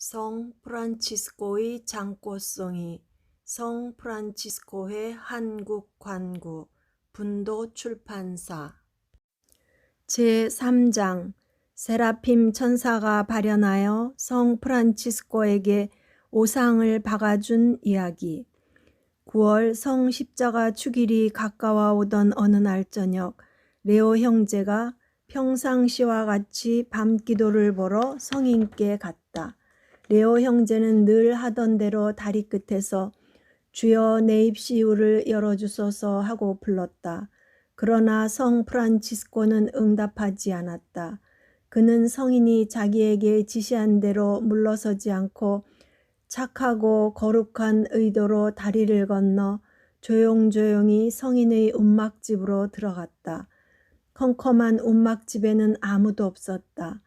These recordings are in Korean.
성 프란치스코의 장꽃송이, 성 프란치스코회 한국 관구, 분도 출판사. 제3장. 세라핌 천사가 발현하여 성 프란치스코에게 오상을 박아준 이야기. 9월 성 십자가 축일이 가까워 오던 어느 날 저녁, 레오 형제가 평상시와 같이 밤기도를 보러 성인께 갔다. 레오 형제는 늘 하던 대로 다리 끝에서 주여 내 입시유를 열어주소서 하고 불렀다. 그러나 성 프란치스코는 응답하지 않았다. 그는 성인이 자기에게 지시한 대로 물러서지 않고 착하고 거룩한 의도로 다리를 건너 조용조용히 성인의 움막집으로 들어갔다. 컴컴한 움막집에는 아무도 없었다.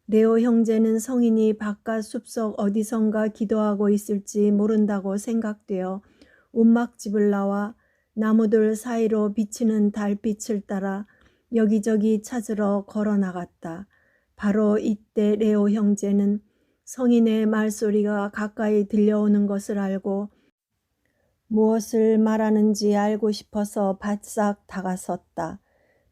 레오 형제는 성인이 바깥 숲속 어디선가 기도하고 있을지 모른다고 생각되어 움막집을 나와 나무들 사이로 비치는 달빛을 따라 여기저기 찾으러 걸어 나갔다. 바로 이때 레오 형제는 성인의 말소리가 가까이 들려오는 것을 알고 무엇을 말하는지 알고 싶어서 바싹 다가섰다.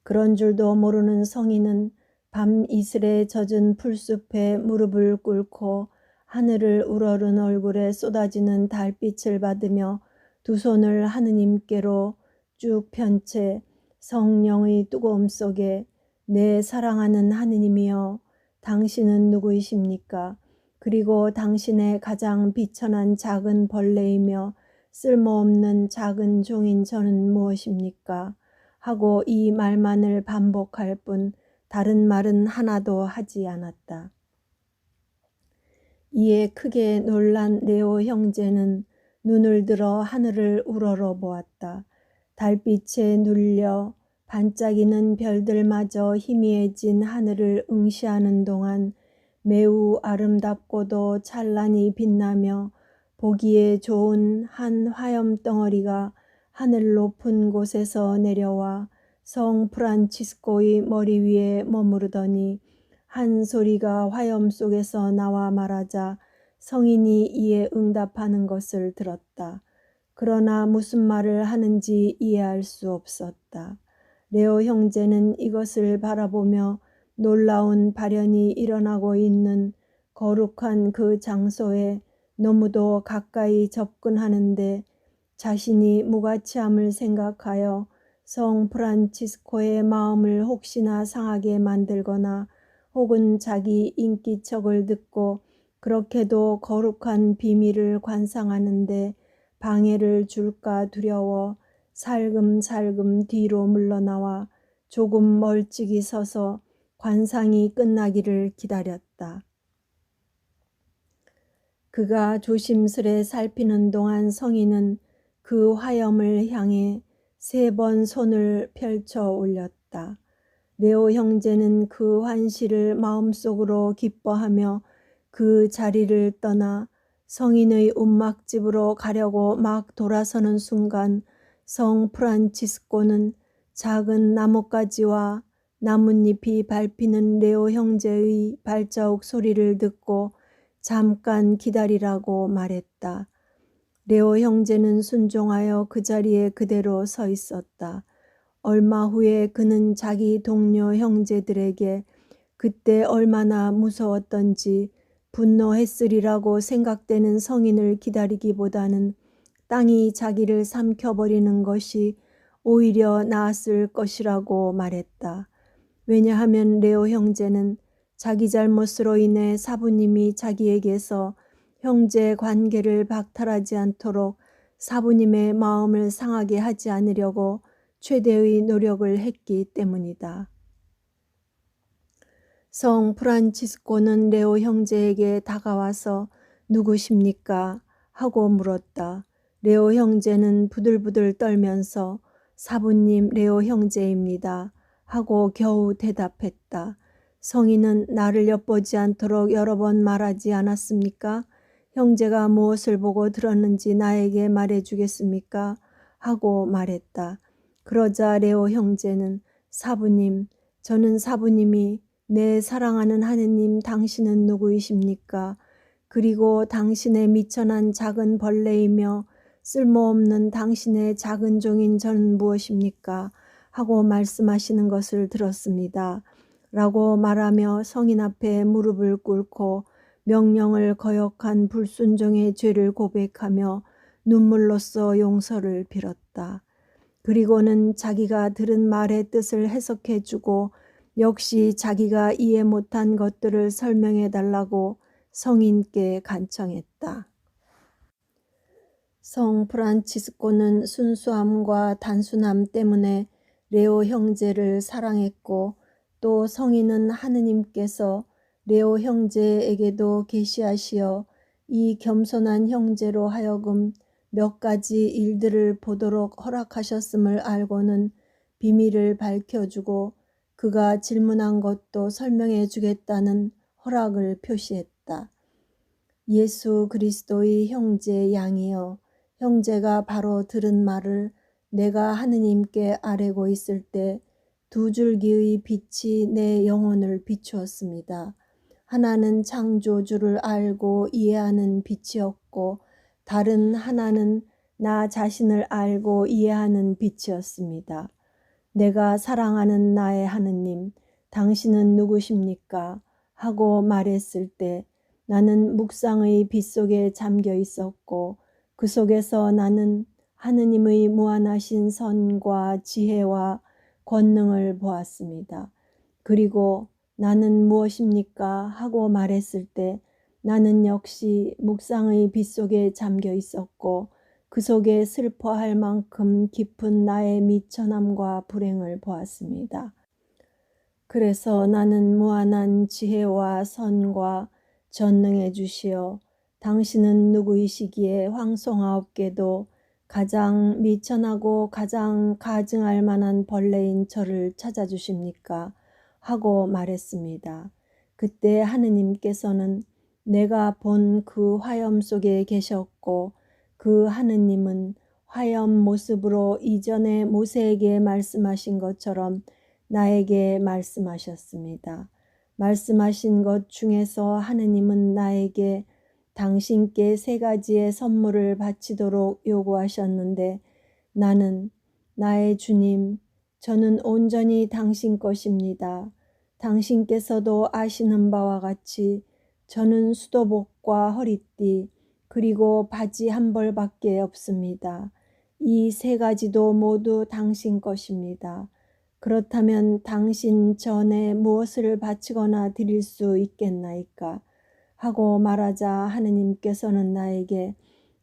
그런 줄도 모르는 성인은 밤 이슬에 젖은 풀숲에 무릎을 꿇고 하늘을 우러른 얼굴에 쏟아지는 달빛을 받으며 두 손을 하느님께로 쭉 편 채 성령의 뜨거움 속에 내 사랑하는 하느님이여, 당신은 누구이십니까? 그리고 당신의 가장 비천한 작은 벌레이며 쓸모없는 작은 종인 저는 무엇입니까? 하고 이 말만을 반복할 뿐 다른 말은 하나도 하지 않았다. 이에 크게 놀란 레오 형제는 눈을 들어 하늘을 우러러 보았다. 달빛에 눌려 반짝이는 별들마저 희미해진 하늘을 응시하는 동안 매우 아름답고도 찬란히 빛나며 보기에 좋은 한 화염덩어리가 하늘 높은 곳에서 내려와 성 프란치스코의 머리 위에 머무르더니 한 소리가 화염 속에서 나와 말하자 성인이 이에 응답하는 것을 들었다. 그러나 무슨 말을 하는지 이해할 수 없었다. 레오 형제는 이것을 바라보며 놀라운 발현이 일어나고 있는 거룩한 그 장소에 너무도 가까이 접근하는데 자신이 무가치함을 생각하여 성 프란치스코의 마음을 혹시나 상하게 만들거나 혹은 자기 인기척을 듣고 그렇게도 거룩한 비밀을 관상하는데 방해를 줄까 두려워 살금살금 뒤로 물러나와 조금 멀찍이 서서 관상이 끝나기를 기다렸다. 그가 조심스레 살피는 동안 성인은 그 화염을 향해 3번 손을 펼쳐 올렸다. 레오 형제는 그 환시를 마음속으로 기뻐하며 그 자리를 떠나 성인의 움막집으로 가려고 막 돌아서는 순간 성 프란치스코는 작은 나뭇가지와 나뭇잎이 밟히는 레오 형제의 발자국 소리를 듣고 잠깐 기다리라고 말했다. 레오 형제는 순종하여 그 자리에 그대로 서 있었다. 얼마 후에 그는 자기 동료 형제들에게 그때 얼마나 무서웠던지 분노했으리라고 생각되는 성인을 기다리기보다는 땅이 자기를 삼켜버리는 것이 오히려 나았을 것이라고 말했다. 왜냐하면 레오 형제는 자기 잘못으로 인해 사부님이 자기에게서 형제 관계를 박탈하지 않도록 사부님의 마음을 상하게 하지 않으려고 최대의 노력을 했기 때문이다. 성 프란치스코는 레오 형제에게 다가와서 누구십니까? 하고 물었다. 레오 형제는 부들부들 떨면서 사부님 레오 형제입니다. 하고 겨우 대답했다. 성인은 나를 엿보지 않도록 여러 번 말하지 않았습니까? 형제가 무엇을 보고 들었는지 나에게 말해주겠습니까? 하고 말했다. 그러자 레오 형제는 사부님, 저는 사부님이 내 사랑하는 하느님 당신은 누구이십니까? 그리고 당신의 미천한 작은 벌레이며 쓸모없는 당신의 작은 종인 저는 무엇입니까? 하고 말씀하시는 것을 들었습니다. 라고 말하며 성인 앞에 무릎을 꿇고 명령을 거역한 불순종의 죄를 고백하며 눈물로써 용서를 빌었다. 그리고는 자기가 들은 말의 뜻을 해석해주고 역시 자기가 이해 못한 것들을 설명해달라고 성인께 간청했다. 성 프란치스코는 순수함과 단순함 때문에 레오 형제를 사랑했고 또 성인은 하느님께서 레오 형제에게도 계시하시어 이 겸손한 형제로 하여금 몇 가지 일들을 보도록 허락하셨음을 알고는 비밀을 밝혀주고 그가 질문한 것도 설명해 주겠다는 허락을 표시했다. 예수 그리스도의 형제 양이여, 형제가 바로 들은 말을 내가 하느님께 아뢰고 있을 때 두 줄기의 빛이 내 영혼을 비추었습니다. 하나는 창조주를 알고 이해하는 빛이었고 다른 하나는 나 자신을 알고 이해하는 빛이었습니다. 내가 사랑하는 나의 하느님, 당신은 누구십니까? 하고 말했을 때 나는 묵상의 빛 속에 잠겨 있었고 그 속에서 나는 하느님의 무한하신 선과 지혜와 권능을 보았습니다. 그리고 나는 무엇입니까? 하고 말했을 때 나는 역시 묵상의 빛 속에 잠겨 있었고 그 속에 슬퍼할 만큼 깊은 나의 미천함과 불행을 보았습니다. 그래서 나는 무한한 지혜와 선과 전능해 주시어 당신은 누구이시기에 황송하옵게도 가장 미천하고 가장 가증할 만한 벌레인 저를 찾아주십니까? 하고 말했습니다. 그때 하느님께서는 내가 본 그 화염 속에 계셨고 그 하느님은 화염 모습으로 이전에 모세에게 말씀하신 것처럼 나에게 말씀하셨습니다. 말씀하신 것 중에서 하느님은 나에게 당신께 3가지의 선물을 바치도록 요구하셨는데 나는 나의 주님, 저는 온전히 당신 것입니다. 당신께서도 아시는 바와 같이 저는 수도복과 허리띠 그리고 바지 한 벌밖에 없습니다. 이 3가지도 모두 당신 것입니다. 그렇다면 당신 전에 무엇을 바치거나 드릴 수 있겠나이까? 하고 말하자 하느님께서는 나에게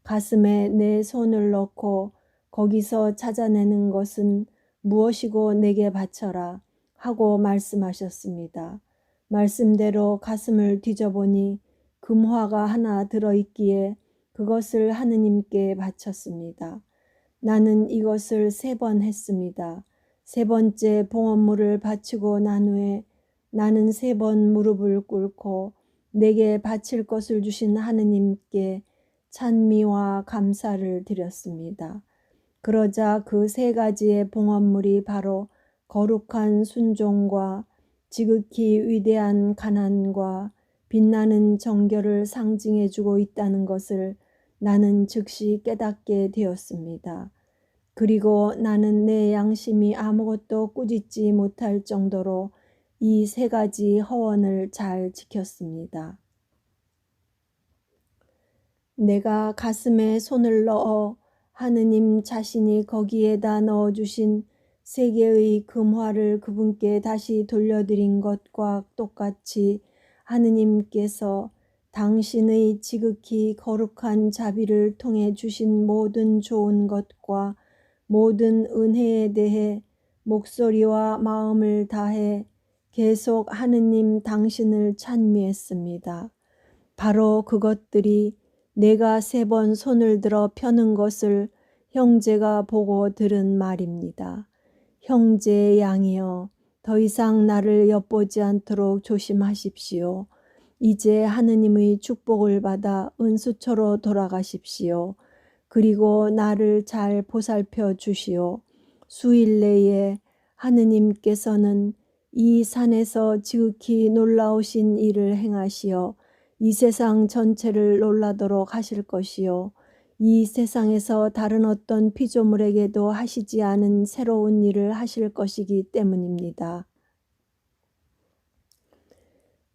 가슴에 내 손을 넣고 거기서 찾아내는 것은 무엇이고 내게 바쳐라 하고 말씀하셨습니다. 말씀대로 가슴을 뒤져보니 금화가 하나 들어있기에 그것을 하느님께 바쳤습니다. 나는 이것을 3번 했습니다. 3번째 봉헌물을 바치고 난 후에 나는 3번 무릎을 꿇고 내게 바칠 것을 주신 하느님께 찬미와 감사를 드렸습니다. 그러자 그 3가지의 봉헌물이 바로 거룩한 순종과 지극히 위대한 가난과 빛나는 정결을 상징해주고 있다는 것을 나는 즉시 깨닫게 되었습니다. 그리고 나는 내 양심이 아무것도 꾸짖지 못할 정도로 이 3가지 허원을 잘 지켰습니다. 내가 가슴에 손을 넣어 하느님 자신이 거기에다 넣어주신 3개의 금화를 그분께 다시 돌려드린 것과 똑같이 하느님께서 당신의 지극히 거룩한 자비를 통해 주신 모든 좋은 것과 모든 은혜에 대해 목소리와 마음을 다해 계속 하느님 당신을 찬미했습니다. 바로 그것들이 내가 3번 손을 들어 펴는 것을 형제가 보고 들은 말입니다. 형제의 양이여, 더 이상 나를 엿보지 않도록 조심하십시오. 이제 하느님의 축복을 받아 은수처로 돌아가십시오. 그리고 나를 잘 보살펴 주시오. 수일 내에 하느님께서는 이 산에서 지극히 놀라우신 일을 행하시어 이 세상 전체를 놀라도록 하실 것이요 이 세상에서 다른 어떤 피조물에게도 하시지 않은 새로운 일을 하실 것이기 때문입니다.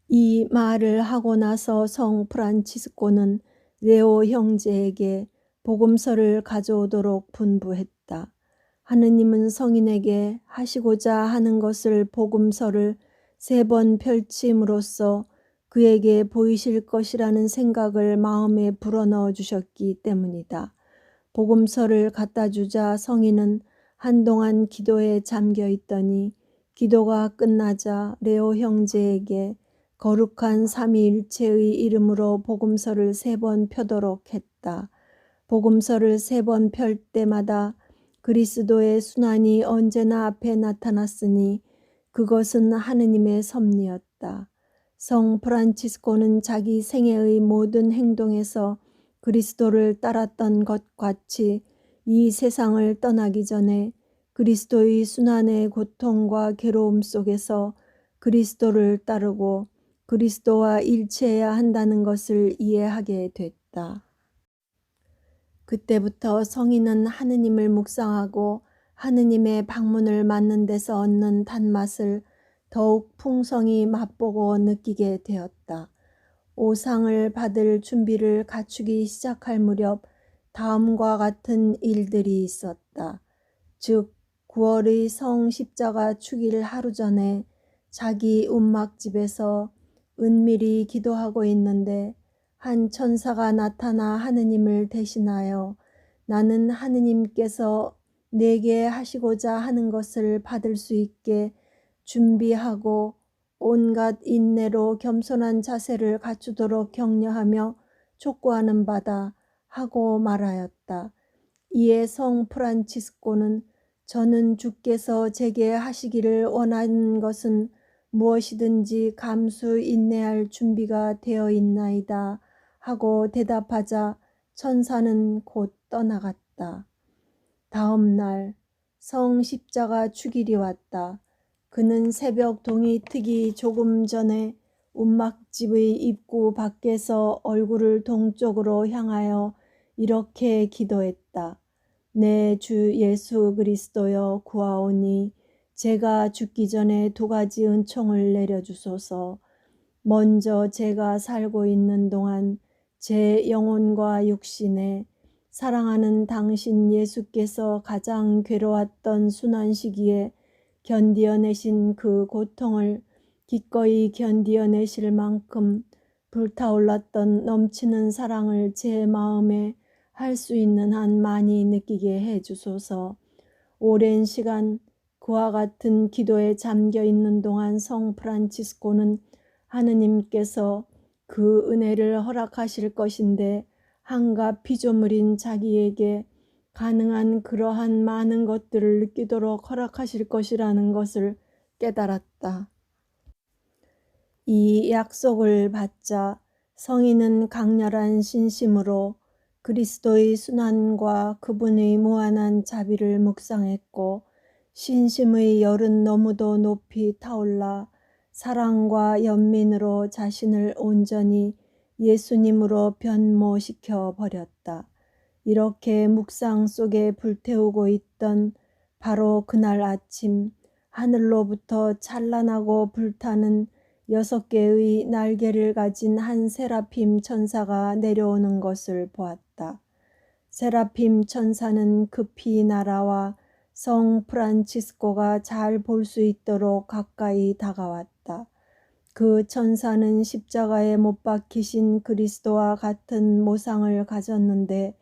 이 말을 하고 나서 성 프란치스코는 레오 형제에게 복음서를 가져오도록 분부했다. 하느님은 성인에게 하시고자 하는 것을 복음서를 3번 펼침으로써 그에게 보이실 것이라는 생각을 마음에 불어넣어 주셨기 때문이다. 복음서를 갖다 주자 성인은 한동안 기도에 잠겨 있더니 기도가 끝나자 레오 형제에게 거룩한 삼위일체의 이름으로 복음서를 3번 펴도록 했다. 복음서를 3번 펼 때마다 그리스도의 순환이 언제나 앞에 나타났으니 그것은 하느님의 섭리였다. 성 프란치스코는 자기 생애의 모든 행동에서 그리스도를 따랐던 것 같이 이 세상을 떠나기 전에 그리스도의 순환의 고통과 괴로움 속에서 그리스도를 따르고 그리스도와 일치해야 한다는 것을 이해하게 됐다. 그때부터 성인은 하느님을 묵상하고 하느님의 방문을 맞는 데서 얻는 단맛을 더욱 풍성히 맛보고 느끼게 되었다. 오상을 받을 준비를 갖추기 시작할 무렵 다음과 같은 일들이 있었다. 즉 9월의 성 십자가 축일 하루 전에 자기 움막집에서 은밀히 기도하고 있는데 한 천사가 나타나 하느님을 대신하여 나는 하느님께서 내게 하시고자 하는 것을 받을 수 있게 준비하고 온갖 인내로 겸손한 자세를 갖추도록 격려하며 촉구하는 바다 하고 말하였다. 이에 성 프란치스코는 저는 주께서 제게 하시기를 원하는 것은 무엇이든지 감수 인내할 준비가 되어 있나이다 하고 대답하자 천사는 곧 떠나갔다. 다음 날 성 십자가 축일이 왔다. 그는 새벽 동이 트기 조금 전에 움막집의 입구 밖에서 얼굴을 동쪽으로 향하여 이렇게 기도했다. 내 주 예수 그리스도여 구하오니 제가 죽기 전에 2가지 은총을 내려주소서. 먼저 제가 살고 있는 동안 제 영혼과 육신에 사랑하는 당신 예수께서 가장 괴로웠던 순환 시기에 견디어내신 그 고통을 기꺼이 견디어내실 만큼 불타올랐던 넘치는 사랑을 제 마음에 할 수 있는 한 많이 느끼게 해 주소서. 오랜 시간 그와 같은 기도에 잠겨 있는 동안 성 프란치스코는 하느님께서 그 은혜를 허락하실 것인데 한갓 피조물인 자기에게 가능한 그러한 많은 것들을 느끼도록 허락하실 것이라는 것을 깨달았다. 이 약속을 받자 성인은 강렬한 신심으로 그리스도의 순환과 그분의 무한한 자비를 묵상했고 신심의 열은 너무도 높이 타올라 사랑과 연민으로 자신을 온전히 예수님으로 변모시켜 버렸다. 이렇게 묵상 속에 불태우고 있던 바로 그날 아침 하늘로부터 찬란하고 불타는 6개의 날개를 가진 한 세라핌 천사가 내려오는 것을 보았다. 세라핌 천사는 급히 날아와 성 프란치스코가 잘 볼 수 있도록 가까이 다가왔다. 그 천사는 십자가에 못 박히신 그리스도와 같은 모상을 가졌는데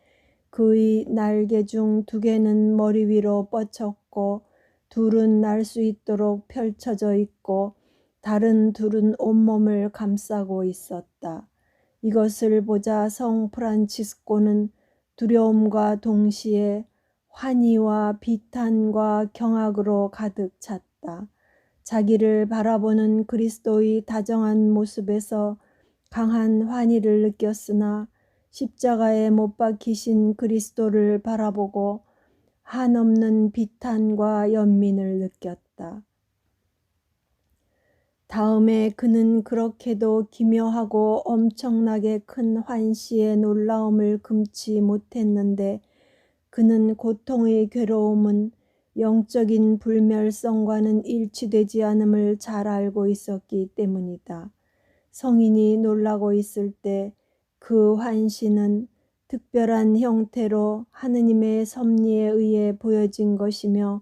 그의 날개 중 2개는 머리 위로 뻗쳤고 2은 날 수 있도록 펼쳐져 있고 다른 2은 온몸을 감싸고 있었다. 이것을 보자 성 프란치스코는 두려움과 동시에 환희와 비탄과 경악으로 가득 찼다. 자기를 바라보는 그리스도의 다정한 모습에서 강한 환희를 느꼈으나 십자가에 못 박히신 그리스도를 바라보고 한없는 비탄과 연민을 느꼈다. 다음에 그는 그렇게도 기묘하고 엄청나게 큰 환시의 놀라움을 금치 못했는데 그는 고통의 괴로움은 영적인 불멸성과는 일치되지 않음을 잘 알고 있었기 때문이다. 성인이 놀라고 있을 때 그 환시는 특별한 형태로 하느님의 섭리에 의해 보여진 것이며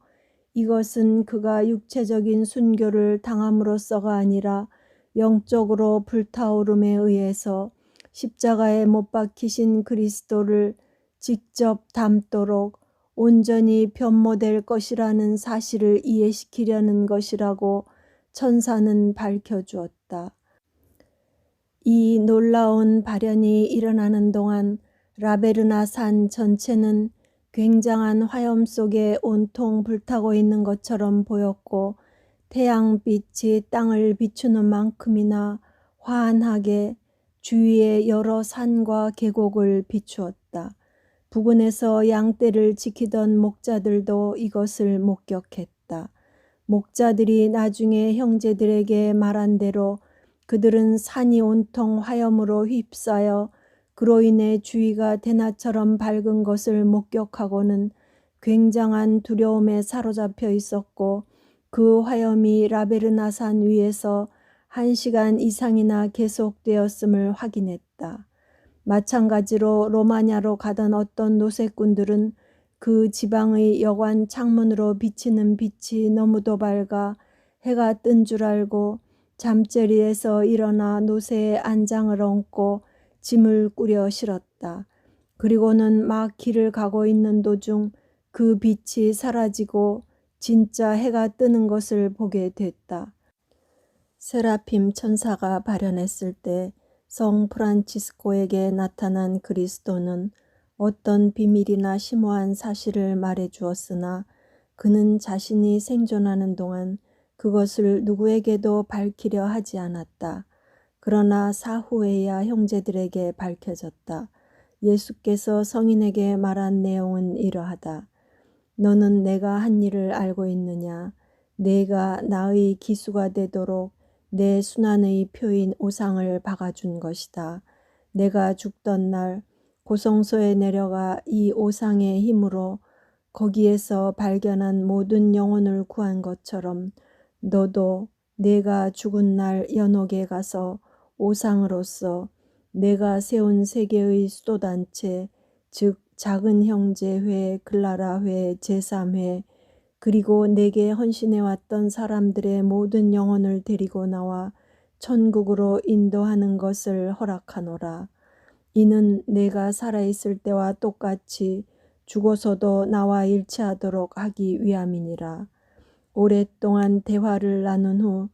이것은 그가 육체적인 순교를 당함으로써가 아니라 영적으로 불타오름에 의해서 십자가에 못 박히신 그리스도를 직접 담도록 온전히 변모될 것이라는 사실을 이해시키려는 것이라고 천사는 밝혀주었다. 이 놀라운 발현이 일어나는 동안 라베르나 산 전체는 굉장한 화염 속에 온통 불타고 있는 것처럼 보였고 태양빛이 땅을 비추는 만큼이나 환하게 주위의 여러 산과 계곡을 비추었다. 부근에서 양떼를 지키던 목자들도 이것을 목격했다. 목자들이 나중에 형제들에게 말한 대로 그들은 산이 온통 화염으로 휩싸여 그로 인해 주위가 대낮처럼 밝은 것을 목격하고는 굉장한 두려움에 사로잡혀 있었고 그 화염이 라베르나산 위에서 1시간 이상이나 계속되었음을 확인했다. 마찬가지로 로마냐로 가던 어떤 노새꾼들은 그 지방의 여관 창문으로 비치는 빛이 너무도 밝아 해가 뜬 줄 알고 잠자리에서 일어나 노새에 안장을 얹고 짐을 꾸려 실었다. 그리고는 막 길을 가고 있는 도중 그 빛이 사라지고 진짜 해가 뜨는 것을 보게 됐다. 세라핌 천사가 발현했을 때 성 프란치스코에게 나타난 그리스도는 어떤 비밀이나 심오한 사실을 말해 주었으나 그는 자신이 생존하는 동안 그것을 누구에게도 밝히려 하지 않았다. 그러나 사후에야 형제들에게 밝혀졌다. 예수께서 성인에게 말한 내용은 이러하다. 너는 내가 한 일을 알고 있느냐? 내가 나의 기수가 되도록 내 순환의 표인 오상을 박아준 것이다. 내가 죽던 날 고성소에 내려가 이 오상의 힘으로 거기에서 발견한 모든 영혼을 구한 것처럼 너도 내가 죽은 날 연옥에 가서 오상으로서 내가 세운 세계의 수도단체 즉 작은 형제회, 글라라회, 제3회 그리고 내게 헌신해왔던 사람들의 모든 영혼을 데리고 나와 천국으로 인도하는 것을 허락하노라. 이는 내가 살아있을 때와 똑같이 죽어서도 나와 일치하도록 하기 위함이니라. 오랫동안 대화를 나눈 후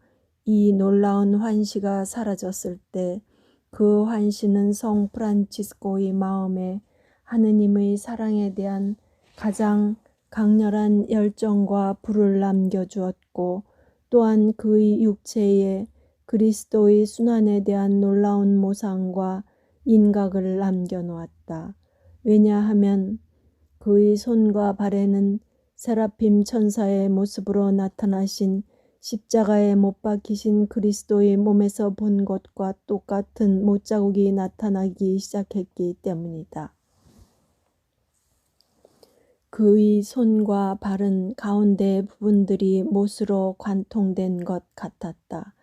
이 놀라운 환시가 사라졌을 때 그 환시는 성 프란치스코의 마음에 하느님의 사랑에 대한 가장 강렬한 열정과 불을 남겨주었고 또한 그의 육체에 그리스도의 순환에 대한 놀라운 모상과 인각을 남겨놓았다. 왜냐하면 그의 손과 발에는 세라핌 천사의 모습으로 나타나신 십자가에 못 박히신 그리스도의 몸에서 본 것과 똑같은 못자국이 나타나기 시작했기 때문이다. 그의 손과 발은 가운데 부분들이 못으로 관통된 것 같았다.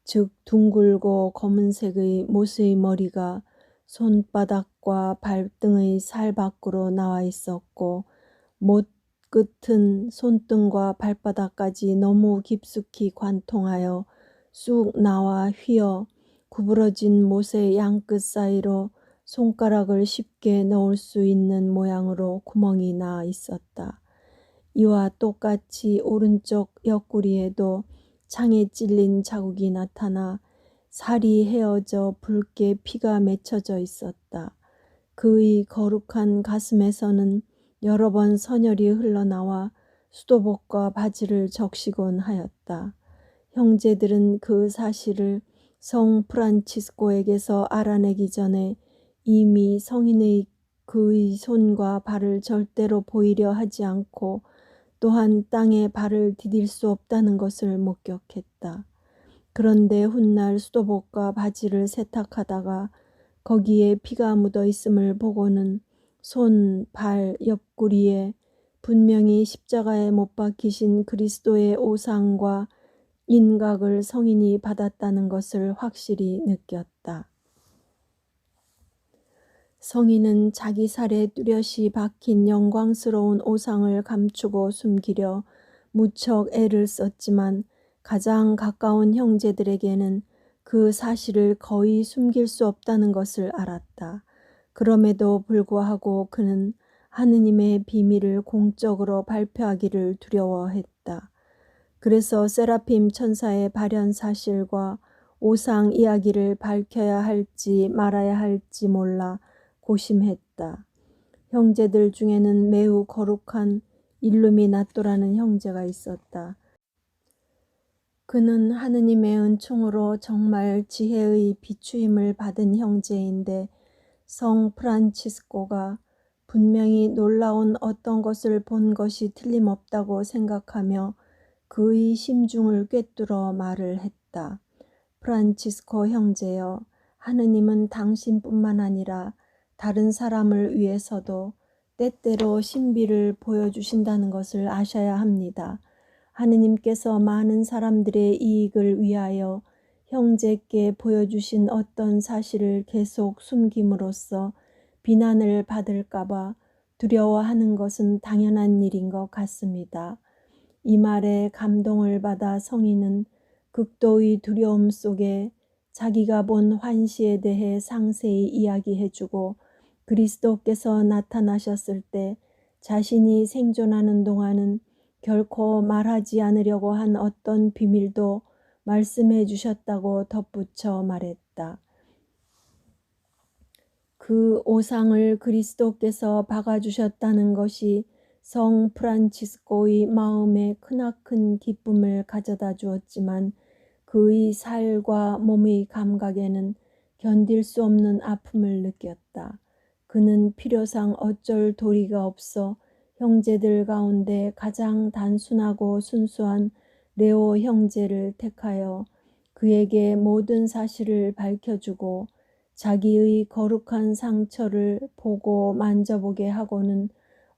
즉 둥글고 검은색의 못의 머리가 손바닥과 발등의 살 밖으로 나와 있었고 못 끝은 손등과 발바닥까지 너무 깊숙이 관통하여 쑥 나와 휘어 구부러진 못의 양끝 사이로 손가락을 쉽게 넣을 수 있는 모양으로 구멍이 나 있었다. 이와 똑같이 오른쪽 옆구리에도 창에 찔린 자국이 나타나 살이 헤어져 붉게 피가 맺혀져 있었다. 그의 거룩한 가슴에서는 여러 번 선혈이 흘러나와 수도복과 바지를 적시곤 하였다. 형제들은 그 사실을 성 프란치스코에게서 알아내기 전에 이미 성인의 그의 손과 발을 절대로 보이려 하지 않고 또한 땅에 발을 디딜 수 없다는 것을 목격했다. 그런데 훗날 수도복과 바지를 세탁하다가 거기에 피가 묻어 있음을 보고는 손, 발, 옆구리에 분명히 십자가에 못 박히신 그리스도의 오상과 인각을 성인이 받았다는 것을 확실히 느꼈다. 성인은 자기 살에 뚜렷이 박힌 영광스러운 오상을 감추고 숨기려 무척 애를 썼지만 가장 가까운 형제들에게는 그 사실을 거의 숨길 수 없다는 것을 알았다. 그럼에도 불구하고 그는 하느님의 비밀을 공적으로 발표하기를 두려워했다. 그래서 세라핌 천사의 발현 사실과 오상 이야기를 밝혀야 할지 말아야 할지 몰라 고심했다. 형제들 중에는 매우 거룩한 일루미나토라는 형제가 있었다. 그는 하느님의 은총으로 정말 지혜의 비추임을 받은 형제인데 성 프란치스코가 분명히 놀라운 어떤 것을 본 것이 틀림없다고 생각하며 그의 심중을 꿰뚫어 말을 했다. 프란치스코 형제여, 하느님은 당신뿐만 아니라 다른 사람을 위해서도 때때로 신비를 보여주신다는 것을 아셔야 합니다. 하느님께서 많은 사람들의 이익을 위하여 형제께 보여주신 어떤 사실을 계속 숨김으로써 비난을 받을까봐 두려워하는 것은 당연한 일인 것 같습니다. 이 말에 감동을 받아 성인은 극도의 두려움 속에 자기가 본 환시에 대해 상세히 이야기해주고 그리스도께서 나타나셨을 때 자신이 생존하는 동안은 결코 말하지 않으려고 한 어떤 비밀도 말씀해 주셨다고 덧붙여 말했다. 그 오상을 그리스도께서 박아주셨다는 것이 성 프란치스코의 마음에 크나큰 기쁨을 가져다 주었지만 그의 살과 몸의 감각에는 견딜 수 없는 아픔을 느꼈다. 그는 필요상 어쩔 도리가 없어 형제들 가운데 가장 단순하고 순수한 레오 형제를 택하여 그에게 모든 사실을 밝혀주고 자기의 거룩한 상처를 보고 만져보게 하고는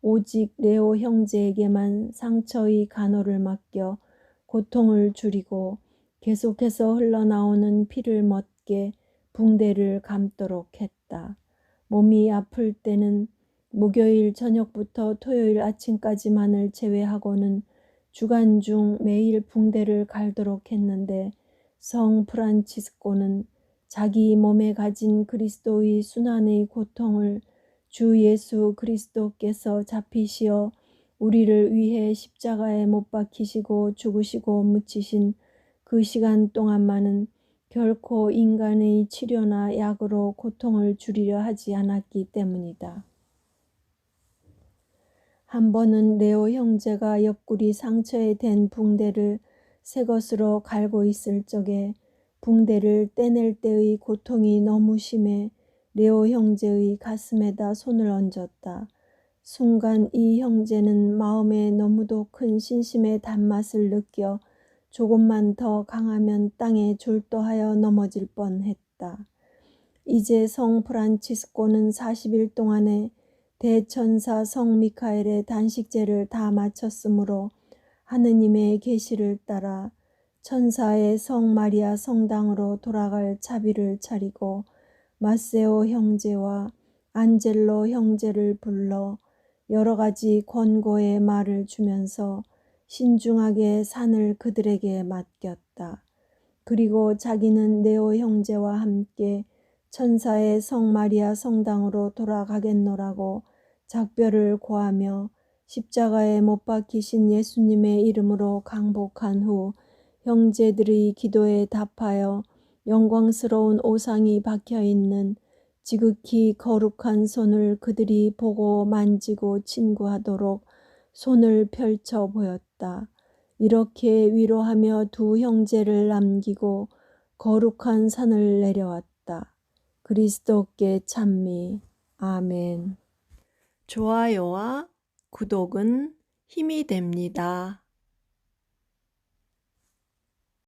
오직 레오 형제에게만 상처의 간호를 맡겨 고통을 줄이고 계속해서 흘러나오는 피를 멎게 붕대를 감도록 했다. 몸이 아플 때는 목요일 저녁부터 토요일 아침까지만을 제외하고는 주간 중 매일 붕대를 갈도록 했는데 성 프란치스코는 자기 몸에 가진 그리스도의 순환의 고통을 주 예수 그리스도께서 잡히시어 우리를 위해 십자가에 못 박히시고 죽으시고 묻히신 그 시간 동안만은 결코 인간의 치료나 약으로 고통을 줄이려 하지 않았기 때문이다. 한 번은 레오 형제가 옆구리 상처에 댄 붕대를 새 것으로 갈고 있을 적에 붕대를 떼낼 때의 고통이 너무 심해 레오 형제의 가슴에다 손을 얹었다. 순간 이 형제는 마음에 너무도 큰 신심의 단맛을 느껴 조금만 더 강하면 땅에 졸도하여 넘어질 뻔했다. 이제 성 프란치스코는 40일 동안에 대천사 성 미카엘의 단식제를 다 마쳤으므로 하느님의 계시를 따라 천사의 성 마리아 성당으로 돌아갈 차비를 차리고 마세오 형제와 안젤로 형제를 불러 여러 가지 권고의 말을 주면서 신중하게 산을 그들에게 맡겼다. 그리고 자기는 네오 형제와 함께 천사의 성 마리아 성당으로 돌아가겠노라고 작별을 고하며 십자가에 못 박히신 예수님의 이름으로 강복한 후 형제들의 기도에 답하여 영광스러운 오상이 박혀있는 지극히 거룩한 손을 그들이 보고 만지고 친구하도록 손을 펼쳐 보였다. 이렇게 위로하며 두 형제를 남기고 거룩한 산을 내려왔다. 그리스도께 찬미. 아멘. 좋아요와 구독은 힘이 됩니다.